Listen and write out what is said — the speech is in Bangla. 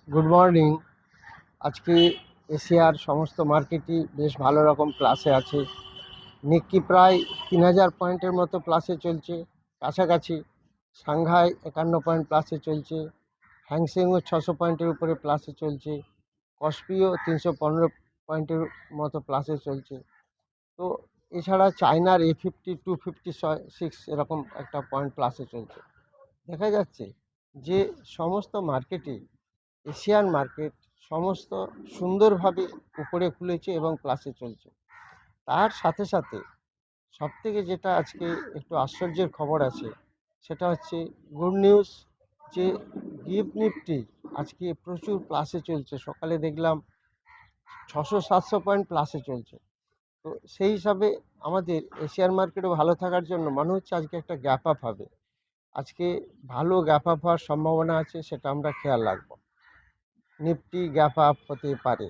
Good morning. আজকে এশিয়ার সমস্ত মার্কেটই বেশ ভালো রকম প্লাসে আছে। নিক্কি প্রায় 3000 পয়েন্টের মতো প্লাসে চলছে কাছাকাছি। সাংহাই 51 পয়েন্ট প্লাসে চলছে। হ্যাংসেংও 600 পয়েন্টের উপরে প্লাসে চলছে। কসপিও 315 পয়েন্টের মতো প্লাসে চলছে। তো এছাড়া চায়নার A50 256 এরকম একটা পয়েন্ট প্লাসে চলছে। দেখা যাচ্ছে যে সমস্ত মার্কেটে, এশিয়ান মার্কেট সমস্ত সুন্দরভাবে উপরে খুলেছে এবং প্লাসে চলছে। তার সাথে সাথে সবথেকে যেটা আজকে একটু আশ্চর্যের খবর আছে, সেটা হচ্ছে গুড নিউজ, যে গিফট নিফটি আজকে প্রচুর প্লাসে চলছে। সকালে দেখলাম 600-700 পয়েন্ট প্লাসে চলছে। তো সেই হিসাবে আমাদের এশিয়ান মার্কেটও ভালো থাকার জন্য মনে হচ্ছে আজকে একটা গ্যাপ আপ হবে। আজকে ভালো গ্যাপ আপ হওয়ার সম্ভাবনা আছে, সেটা আমরা খেয়াল রাখবো। নিফটি গ্যাপ আপ হতে পারে।